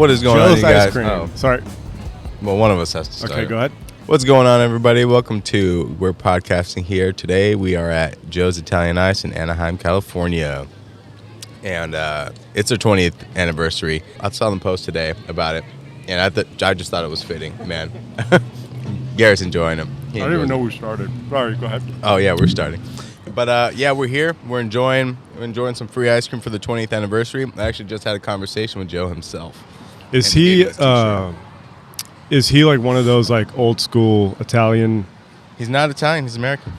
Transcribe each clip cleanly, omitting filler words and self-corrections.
What is going on, you guys? Oh. Sorry. Well, one of us has to start. Okay, go ahead. What's going on, everybody? Welcome to We're Podcasting here. Today we are at Joe's Italian Ice in Anaheim, California. And it's their 20th anniversary. I saw them post today about it, and I just thought it was fitting, man. Garrett's enjoying them. I didn't even know we started. Sorry, go ahead. Oh, yeah, we're starting. But, yeah, we're here. We're enjoying some free ice cream for the 20th anniversary. I actually just had a conversation with Joe himself. Is he like one of those like old school Italian? He's not Italian. He's American.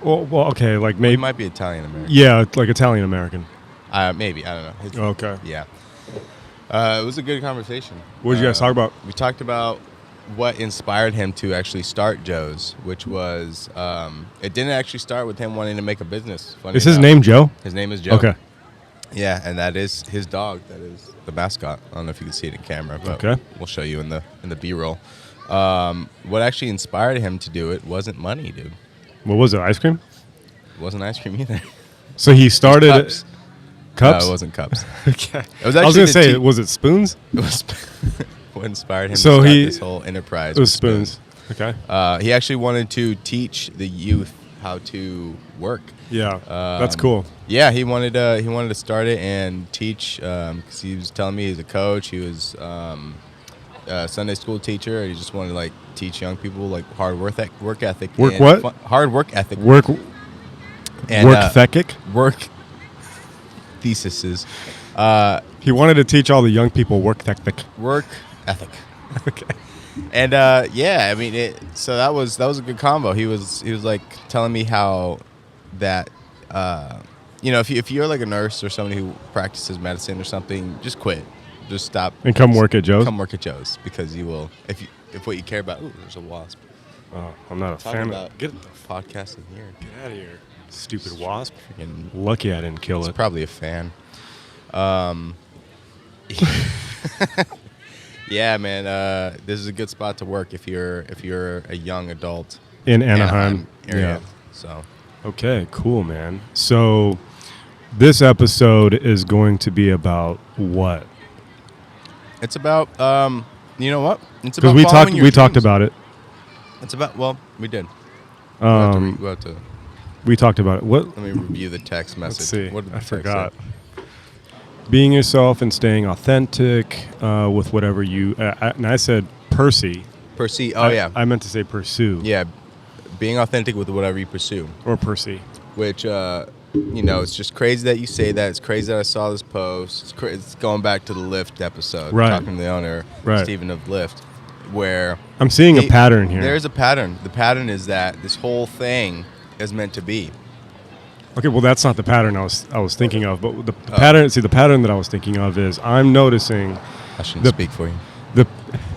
Well, okay, like maybe. He might be Italian American. Yeah, like Italian American. Maybe. I don't know. Okay. Yeah. It was a good conversation. What did you guys talk about? We talked about what inspired him to actually start Joe's, which was it didn't actually start with him wanting to make a business. Is his name Joe? His name is Joe. Okay. Yeah, and that is his dog. That is the mascot. I don't know if you can see it in camera, but okay. We'll show you in the B-roll. What actually inspired him to do it wasn't money, dude. What was it? Ice cream? It wasn't ice cream either. So he started cups. Cups? No, it wasn't cups. Okay. It was I was going to say, was it spoons? It was what inspired him to start this whole enterprise. It was spoons. Okay. He actually wanted to teach the youth how to work. Yeah, that's cool. Yeah, he wanted to start it and teach because he was telling me he's a coach. He was a Sunday school teacher. He just wanted to like teach young people like hard work ethic. Hard work ethic. Work ethic. Work theses. He wanted to teach all the young people work ethic. Work ethic. Okay. And yeah, I mean, so that was a good combo. He was like telling me how that if you're like a nurse or somebody who practices medicine or something, just quit, just stop and come work at Joe's. Come work at Joe's because you will if what you care about. Ooh, there's a wasp. Oh, I'm not a fan of get the podcast in here. Get out of here, stupid wasp. Freaking lucky I didn't kill it. It's probably a fan. Yeah, man. This is a good spot to work if you're a young adult in Anaheim area. Yeah. So, okay, cool, man. So, this episode is going to be about what? It's about you know what? It's about because we talked about it. It's about we did. We talked about it. What? Let me review the text message. Let's see. What did the I text forgot. say? Being yourself and staying authentic with whatever you... and I said Percy. Percy. Oh, yeah. I meant to say pursue. Yeah. Being authentic with whatever you pursue. Or Percy. Which, it's just crazy that you say that. It's crazy that I saw this post. It's going back to the Lyft episode. Right. Talking to the owner, right. Stephen of Lyft, where... I'm seeing a pattern here. There's a pattern. The pattern is that this whole thing is meant to be. Okay, well, that's not the pattern I was thinking of, but the pattern. See, the pattern that I was thinking of is I'm noticing. I shouldn't speak for you.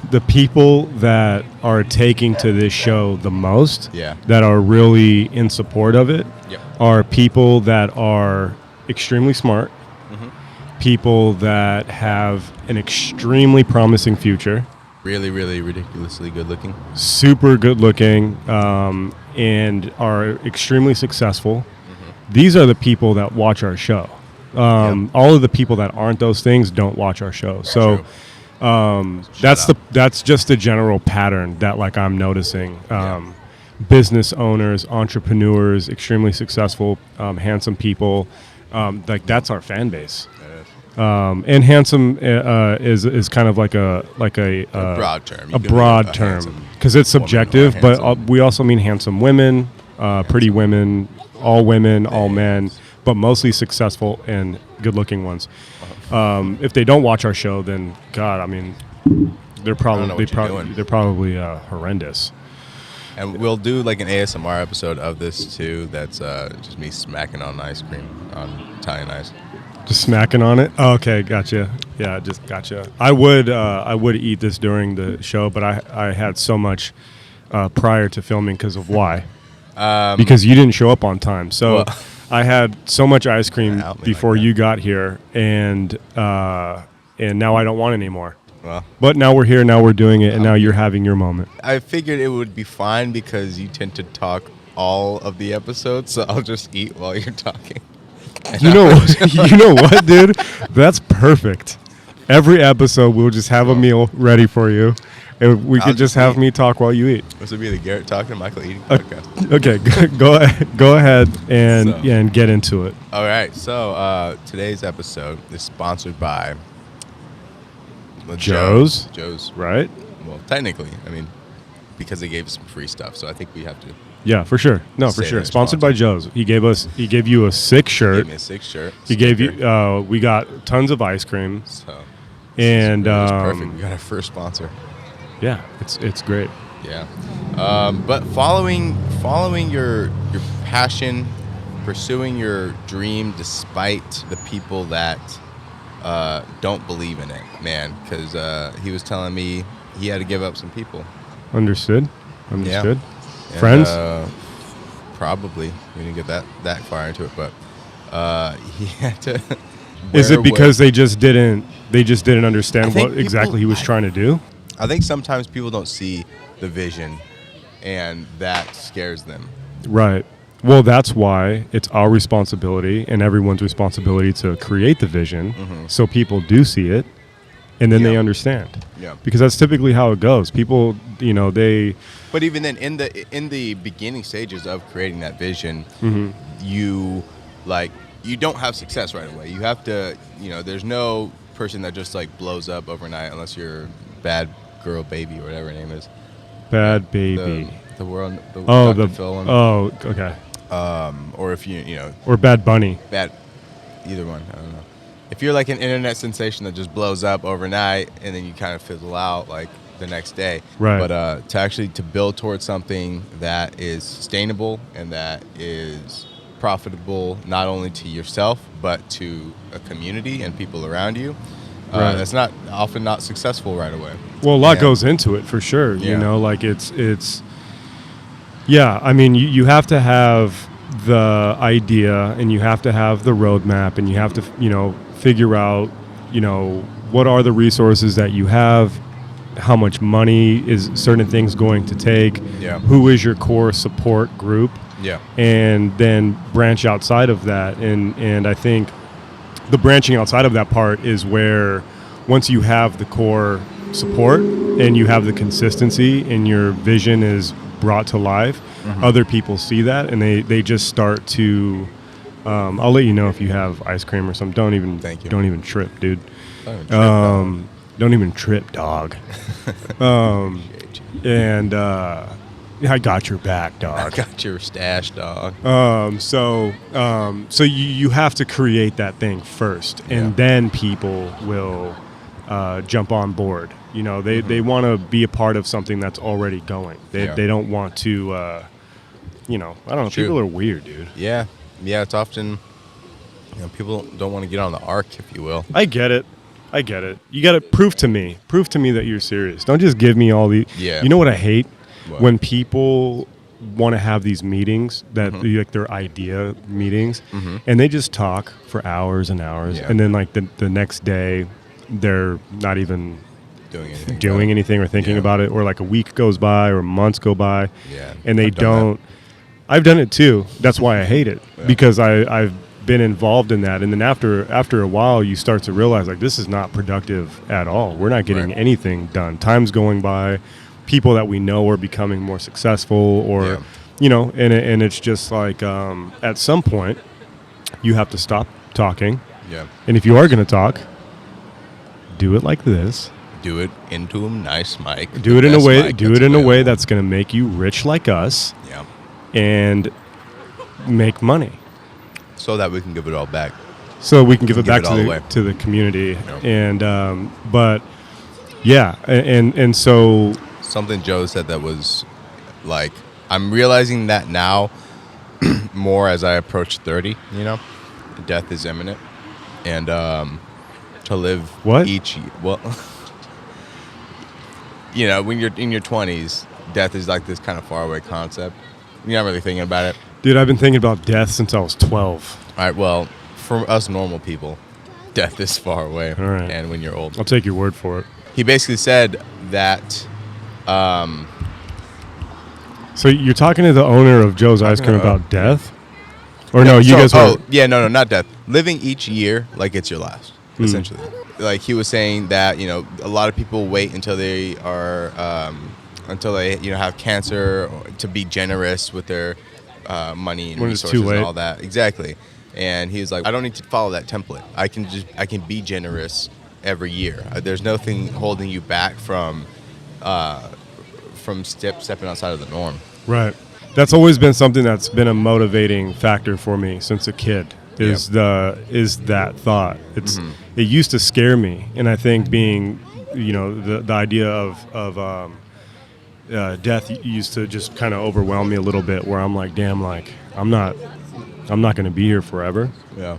The people that are taking to this show the most, yeah. that are really in support of it, yep. are people that are extremely smart, mm-hmm. people that have an extremely promising future, really, really ridiculously good looking, super good looking, and are extremely successful. These are the people that watch our show. All of the people that aren't those things don't watch our show. So that's just the general pattern that like I'm noticing. Business owners, entrepreneurs, extremely successful, handsome people. Like that's our fan base. And handsome is kind of like a broad term. A broad term because it's subjective, but we also mean handsome women, pretty women. All women, all men, but mostly successful and good-looking ones. If they don't watch our show, then God, I mean, they're probably horrendous. And we'll do like an ASMR episode of this too. That's just me smacking on ice cream on Italian ice. Just smacking on it. Oh, okay, gotcha. Yeah, just gotcha. I would eat this during the show, but I had so much prior to filming because of why. Because you didn't show up on time. So I had so much ice cream before you got here, and now I don't want any more. Well, but now we're here, now we're doing it, and now you're having your moment. I figured it would be fine because you tend to talk all of the episodes, so I'll just eat while you're talking. You know what, dude? That's perfect. Every episode, we'll just have a meal ready for you. And we could just have me talk while you eat. This would be the Garrett Talking, Michael Eating podcast. Okay, go ahead and get into it. All right, so today's episode is sponsored by Joe's. Joe's, right? Well, technically, I mean, because they gave us some free stuff, so I think we have to. Yeah, for sure. No, for sure. Sponsored by Joe's. He gave you a sick shirt. He gave me a sick shirt. He gave you. We got tons of ice cream. So, and perfect. We got our first sponsor. Yeah, it's great. Yeah, but following your passion, pursuing your dream despite the people that don't believe in it, man. Because he was telling me he had to give up some people. Understood. Yeah. Friends? Probably. We didn't get that far into it, but he had to. Is it because they just didn't understand what exactly he was trying to do? I think sometimes people don't see the vision, and that scares them. Right. Well, that's why it's our responsibility and everyone's responsibility to create the vision, so people do see it, and then they understand. Yeah. Because that's typically how it goes. People, they. But even then, in the beginning stages of creating that vision, you don't have success right away. You have to, there's no person that just blows up overnight unless you're Bad Girl Baby or whatever her name is. Bad Baby. The world. The Phil one. Oh, okay. Or if you Or Bad Bunny. Either one. I don't know. If you're like an internet sensation that just blows up overnight and then you kind of fizzle out the next day. Right. But to build towards something that is sustainable and that is profitable not only to yourself but to a community and people around you. That's often not successful right away. Well, a lot goes into it for sure. Yeah. It's. Yeah, I mean, you have to have the idea, and you have to have the roadmap, and you have to figure out what are the resources that you have, how much money is certain things going to take, who is your core support group, and then branch outside of that, and I think. The branching outside of that part is where once you have the core support and you have the consistency and your vision is brought to life, other people see that and they just start to I'll let you know if you have ice cream or something. Don't even trip, dude. Don't even trip, dog. And I got your back, dog. I got your stash, dog. So you have to create that thing first, and then people will jump on board. They want to be a part of something that's already going. They don't want to. I don't know. True. People are weird, dude. Yeah. It's often people don't want to get on the arc, if you will. I get it. You got to prove to me that you're serious. Don't just give me all the. Yeah. You know what I hate? When people want to have these meetings that their idea meetings, and they just talk for hours and hours, and then the next day they're not even doing anything or thinking about it, or a week goes by or months go by, and they don't. I've done it too. That's why I hate it, because I've been involved in that, and then after a while you start to realize this is not productive at all. We're not getting anything done. Time's going by. People that we know are becoming more successful, or and it's just at some point you have to stop talking, and if you are going to talk, do it like this. Do it into a nice mic. Do it in a way that's going to make you rich like us, and make money, so that we can give it all back. So we can give it back to the community, and and so. Something Joe said that was I'm realizing that now more as I approach 30, death is imminent, and to live each year. Well, when you're in your 20s, death is this kind of faraway concept. You're not really thinking about it. Dude, I've been thinking about death since I was 12. All right, well, for us normal people, death is far away. All right. And when you're old. I'll take your word for it. He basically said that... So you're talking to the owner of Joe's Ice Cream about death? Or no, you guys were... no, not death. Living each year like it's your last, essentially. like he was saying that a lot of people wait until they are until they have cancer to be generous with their money and When it's resources too late. and all that. Exactly. And he was like, I don't need to follow that template. I can be generous every year. There's nothing holding you back from stepping outside of the norm. Right. That's always been something that's been a motivating factor for me since a kid. Is that thought? It used to scare me, and I think being the idea of death used to just kind of overwhelm me a little bit. Where I'm like, damn, like I'm not going to be here forever. Yeah.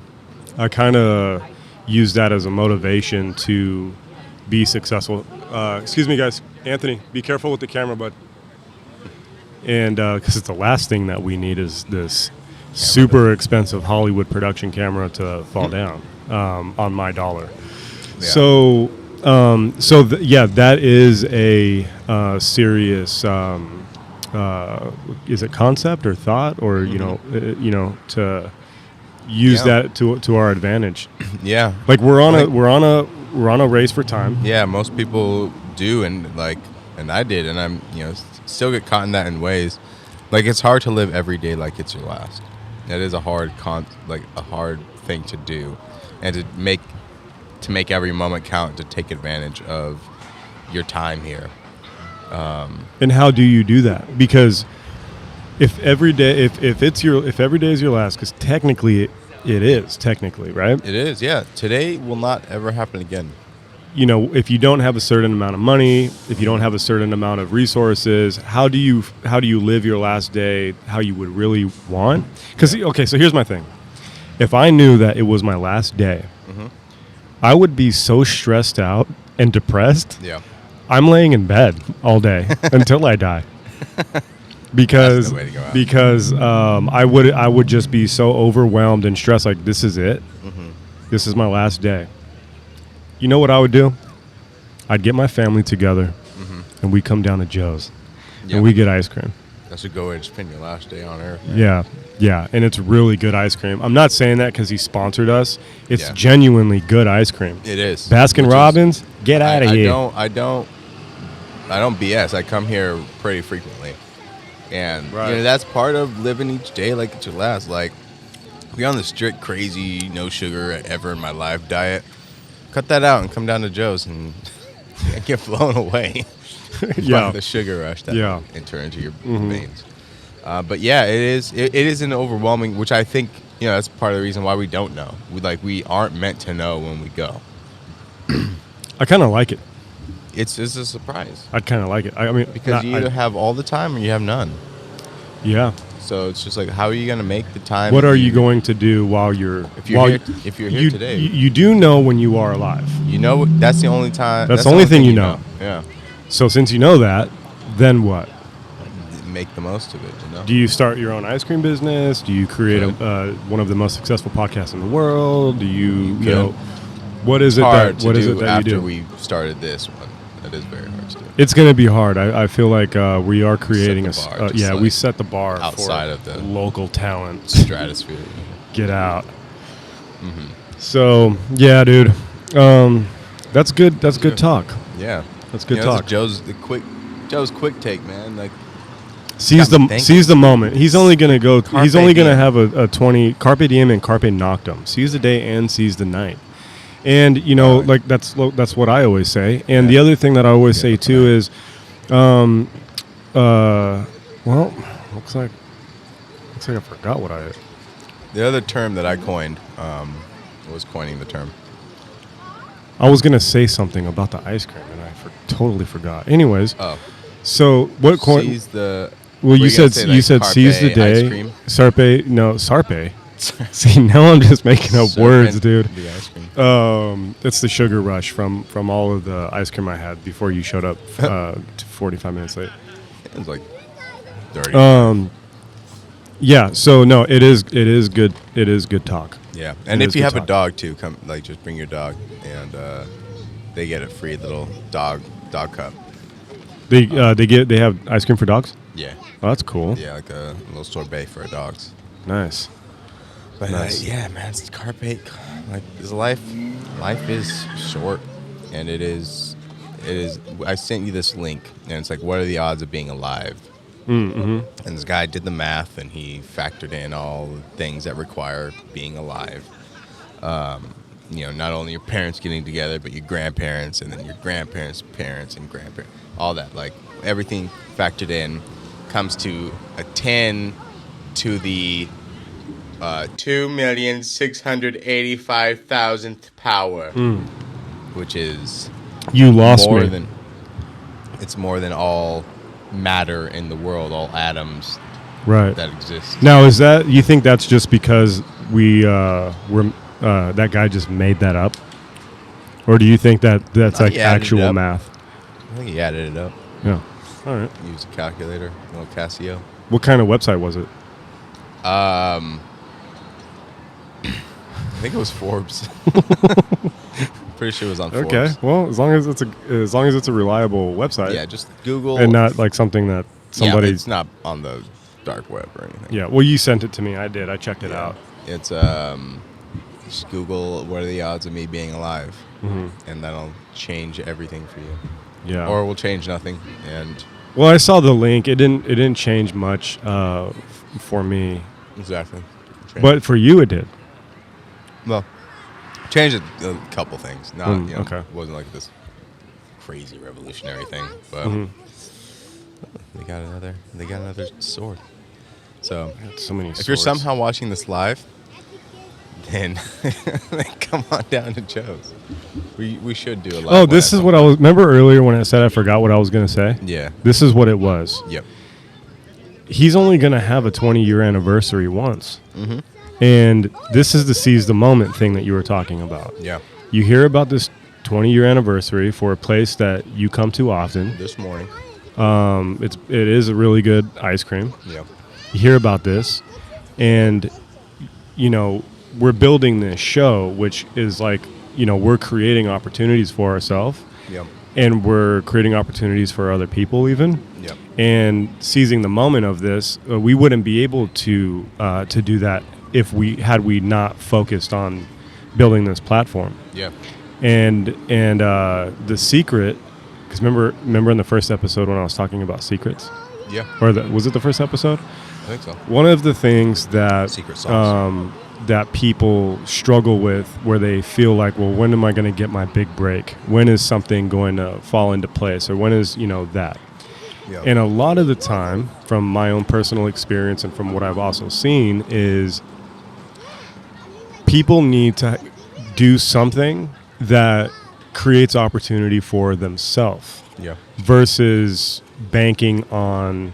I kind of use that as a motivation to be successful. Excuse me, guys. Anthony, be careful with the camera, bud. And because it's the last thing that we need is this super expensive Hollywood production camera to fall down on my dollar. Yeah. So, that is a serious. Is it concept or thought or to use that to our advantage? Yeah. Like we're on a race for time. Yeah, most people do, and I did, and I'm still get caught in that in ways. Like it's hard to live every day like it's your last. That is a hard hard thing to do, and to make every moment count, to take advantage of your time here. And how do you do that? Because if every day is your last, because technically it is technically, right? It is, yeah. Today will not ever happen again. If you don't have a certain amount of money, if you don't have a certain amount of resources, how do you live your last day how you would really want? Because so here's my thing. If I knew that it was my last day, I would be so stressed out and depressed. Yeah. I'm laying in bed all day until I die. Because That's the way to go out. I would just be so overwhelmed and stressed. Like, this is it. This is my last day. You know what I would do? I'd get my family together, and we come down to Joe's, and we get ice cream. That's a good way to spend your last day on Earth. Man. Yeah, and it's really good ice cream. I'm not saying that because he sponsored us. It's genuinely good ice cream. It is. Baskin Robbins, get out of here. I don't BS. I come here pretty frequently, and that's part of living each day like it's your last. Like, be on the strict, crazy, no sugar ever in my life diet. Cut that out and come down to Joe's and get blown away by the sugar rush that enter into your veins. But yeah, it is an overwhelming, which I think that's part of the reason why we don't know. We aren't meant to know when we go. I kind of like it. It's a surprise. I'd kind of like it. I mean, because you either have all the time or you have none. Yeah. So it's just like, how are you going to make the time? What are you going to do while you're if you're here today? You do know when you are alive. That's the only time. That's the only thing you know. Yeah. So since you know that, then what? Make the most of it. Do you start your own ice cream business? Do you create one of the most successful podcasts in the world? Do you what is it that you do? After we started this one, that is very hard to do. It's going to be hard. I feel like we are creating we set the bar outside of the local talent stratosphere. Get out. So yeah, dude, that's good. That's good talk. Yeah, that's good talk. Joe's quick take, man. Like, seize the moment. He's only going to go. He's only going to have a 20 Carpe diem and Carpe noctem. Seize the day and seize the night. And that's what I always say. And the other thing that I always say too is, looks like I forgot what I. The other term that I coined was coining the term. I was gonna say something about the ice cream and I totally forgot. Anyways. Oh. So what coin? Seize the. Well, you said seize the day. Sarpe. See, now I'm just making up words, dude. The ice cream. It's the sugar rush from all of the ice cream I had before you showed up 45 minutes late. It was like 30. Yeah, so no, it is good. It is good talk. Yeah, and if you have a dog too, come just bring your dog, and they get a free little dog cup. They have ice cream for dogs? Yeah. Oh, that's cool. Yeah, like a little sorbet for dogs. Nice. But Nice. yeah, man, it's Carpe. Like, this life is short, and it is. I sent you this link, and it's like, what are the odds of being alive? Mm-hmm. And this guy did the math, and he factored in all the things that require being alive. Not only your parents getting together, but your grandparents, and then your grandparents' parents and grandparents, all that. Like, everything factored in comes to a 10 to the 2,685,000th power, which is You lost me. It's more than all matter in the world, all atoms Right. that exist. Now, is that, you think that's just because that guy just made that up? Or do you think that that's like actual math? I think he added it up. Yeah. All right. Use a calculator, a little Casio. What kind of website was it? I think it was Forbes. Pretty sure it was on Forbes. Okay. Well, as long as it's a reliable website. Yeah, just Google. And not like something that somebody. Yeah, it's not on the dark web or anything. Yeah. Well, you sent it to me. I did. I checked it out. It's just Google what are the odds of me being alive, and that'll change everything for you. Yeah. Or will change nothing. And well, I saw the link. It didn't change much for me. Exactly. But for you, it did. Well, changed a couple things. Not okay. It wasn't like this crazy revolutionary thing, but they got another sword. So so many. If you're somehow watching this live, then come on down to Joe's. We should do a live. Oh, this is what I was. Remember earlier when I said I forgot what I was going to say? Yeah. This is what it was. Yep. He's only going to have a 20-year anniversary once. Mm-hmm. And this is the seize the moment thing that you were talking about. Yeah. You hear about this 20-year anniversary for a place that you come to often. This morning. It is a really good ice cream. Yeah. You hear about this, and we're building this show, which is like we're creating opportunities for ourselves. Yep. And we're creating opportunities for other people even. Yep. And seizing the moment of this, we wouldn't be able to do that if we not focused on building this platform. Yeah. And the secret, because remember in the first episode when I was talking about secrets? Yeah. Or was it the first episode? I think so. One of the things that Secret sauce. that people struggle with, where they feel like, well, when am I going to get my big break? When is something going to fall into place? Or when is that? Yeah. And a lot of the time, from my own personal experience and from what I've also seen, is people need to do something that creates opportunity for themselves. Yeah. Versus banking on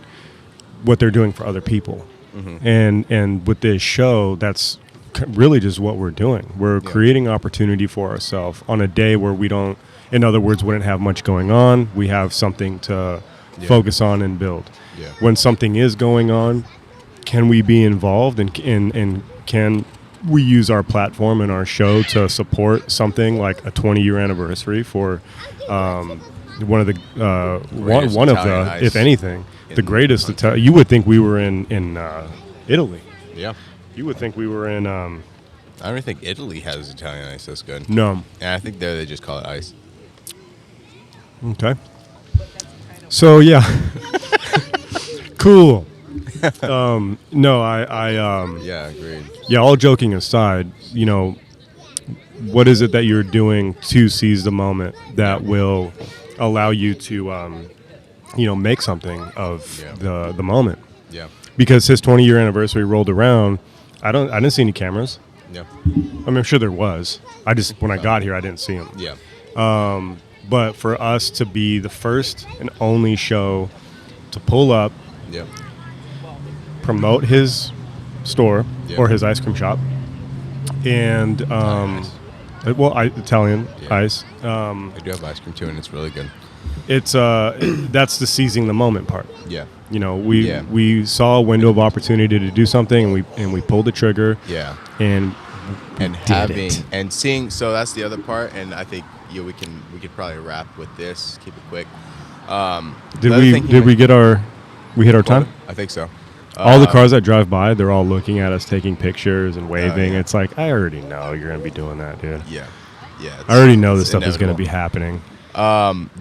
what they're doing for other people. Mm-hmm. And with this show, that's really just what we're doing. We're creating opportunity for ourselves on a day where we don't, in other words, wouldn't have much going on. We have something to focus on and build. Yeah. When something is going on, can we be involved and can we use our platform and our show to support something like a 20-year anniversary for one of the if anything, the greatest. You would think we were in Italy. Yeah. You would think we were in. I don't even think Italy has Italian ice that's good. No. And I think there they just call it ice. Okay. So yeah. Cool. No, I yeah, agreed. Yeah, all joking aside, what is it that you're doing to seize the moment that will allow you to make something of the moment? Yeah. Because his 20-year anniversary rolled around, I didn't see any cameras. Yeah. I mean, I'm sure there was. When I got here, I didn't see them. Yeah. But for us to be the first and only show to pull up, promote his store or his ice cream shop, and Italian ice. I do have ice cream too, and it's really good. It's that's the seizing the moment part. Yeah. We saw a window of opportunity to do something, and we pulled the trigger. Yeah. And seeing. So that's the other part, and I think we could probably wrap with this. Keep it quick. Did we hit our time? I think so. All the cars that drive by, they're all looking at us, taking pictures and waving. yeah. It's like, I already know you're going to be doing that, dude. Yeah. I already know this it's stuff is going to inevitable. be happening.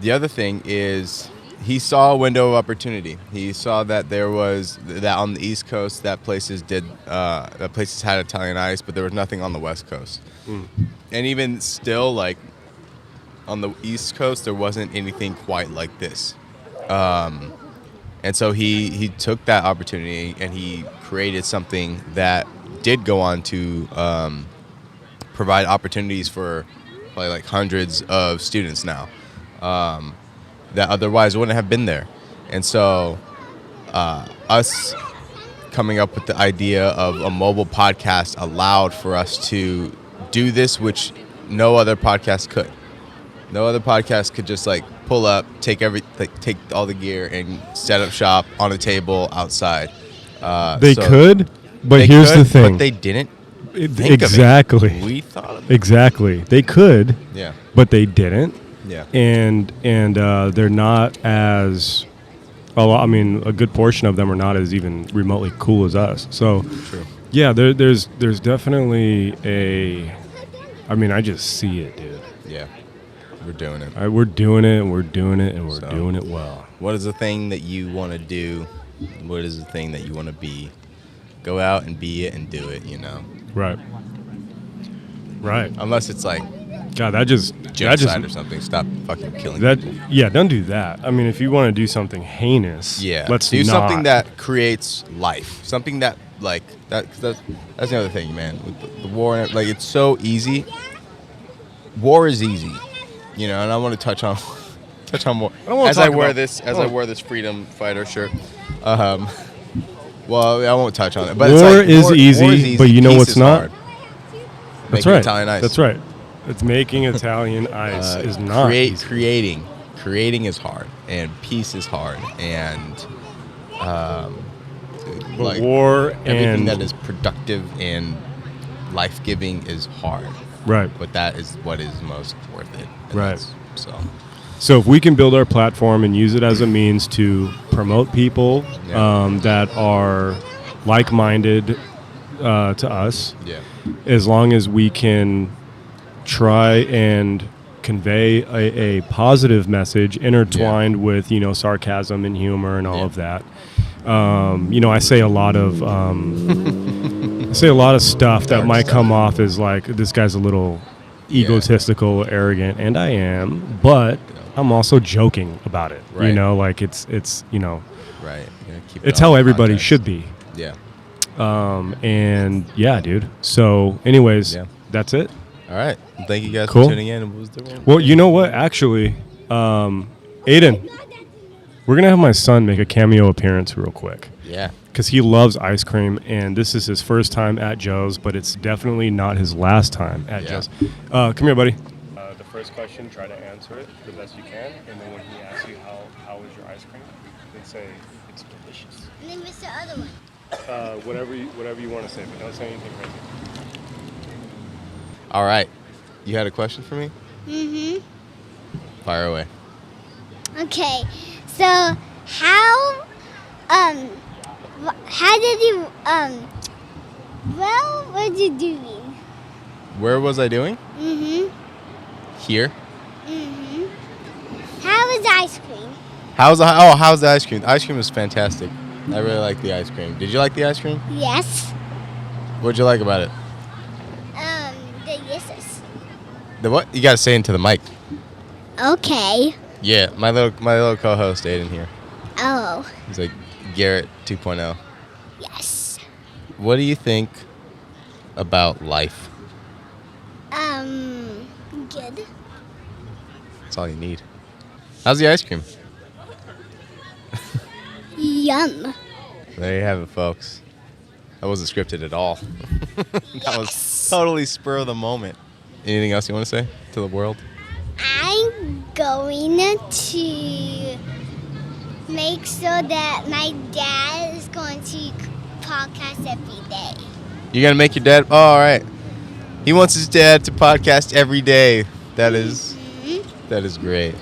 The other thing is he saw a window of opportunity. He saw that there was that on the East Coast that places had Italian ice, but there was nothing on the West Coast. And even still, like on the East Coast, there wasn't anything quite like this. And so he took that opportunity and he created something that did go on to provide opportunities for probably like hundreds of students now that otherwise wouldn't have been there. And so us coming up with the idea of a mobile podcast allowed for us to do this, which no other podcast could. No other podcast could just like pull up, take all the gear and set up shop on a table outside. They could, but here's the thing. But they didn't. Exactly. We thought of it. Exactly. They could. Yeah. But they didn't. Yeah. And they're not as. Well, I mean, a good portion of them are not as even remotely cool as us. So. True. Yeah, there's definitely a. I mean, I just see it, dude. Yeah. We're doing it. We're doing it, and we're doing it, and we're doing it well. What is the thing that you want to do? What is the thing that you want to be? Go out and be it and do it, you know? Right. Right. Unless it's like God, that just genocide or something. Stop fucking killing that. people. Yeah, don't do that. I mean, if you want to do something heinous, let's do not. something that creates life. Something that like that. That's the other thing, man. With the war, like it's so easy. War is easy. You know, and I want to touch on more as I wear this freedom fighter shirt. Well, I won't touch on it. But war it's is easy, but you know what's not? That's right. Italian ice. That's right. It's making Italian ice is not easy. Creating is hard, and peace is hard, and like war everything and that is productive and life-giving is hard. Right. But that is what is most worth it. Right. So if we can build our platform and use it as a means to promote people that are like-minded to us, as long as we can try and convey a positive message intertwined with, you know, sarcasm and humor and all of that. You know, I say a lot of stuff that might come off as like, this guy's a little egotistical, arrogant, and I am, but I'm also joking about it. Right. You know, like it's you know, right. It's how everybody should be. Yeah. And yeah, dude. So, anyways, that's it. All right. Thank you guys Cool. for tuning in. Well, you know what? Actually, Aiden, we're gonna have my son make a cameo appearance real quick. Yeah. Because he loves ice cream, and this is his first time at Joe's, but it's definitely not his last time at Joe's. Come here, buddy. The first question, try to answer it the best you can, and then when he asks you how is your ice cream, then say it's delicious. And then what's the other one? Whatever you want to say, but don't say anything crazy. All right. You had a question for me? Mm-hmm. Fire away. Okay. So how did you what were you doing? Where was I doing? Mm-hmm. Here. Mm-hmm. How was the ice cream? How's the ice cream? The ice cream was fantastic. I really like the ice cream. Did you like the ice cream? Yes. What'd you like about it? The yeses. The what? You gotta say into the mic. Okay. Yeah, my little co-host Aiden here. Oh. He's like Garrett 2.0. Yes. What do you think about life? Good. That's all you need. How's the ice cream? Yum. There you have it, folks. That wasn't scripted at all. That was totally spur of the moment. Anything else you want to say to the world? I'm going to make sure that my dad is going to podcast every day. You're going to make your dad? Oh, all right. He wants his dad to podcast every day. That is great.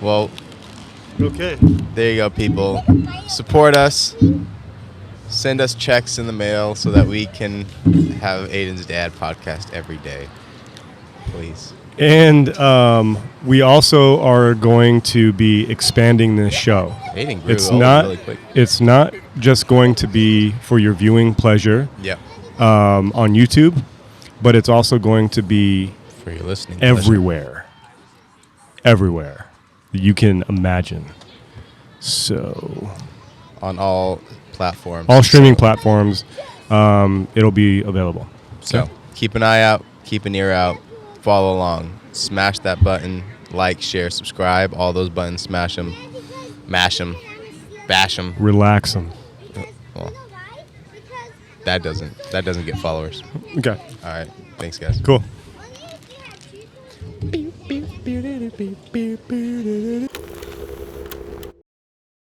Well, okay. There you go, people. Support us. Send us checks in the mail so that we can have Aiden's dad podcast every day. Please. And we also are going to be expanding this show. Aiden grew really quick. It's not just going to be for your viewing pleasure Yeah. On YouTube, but it's also going to be For your listening everywhere. Everywhere you can imagine. So on all platforms. all streaming platforms, it'll be available. So keep an eye out, keep an ear out, follow along, smash that button, like, share, subscribe, all those buttons, smash them, mash them, bash them. Relax them. Well, that doesn't get followers. Okay. All right, thanks guys. Cool.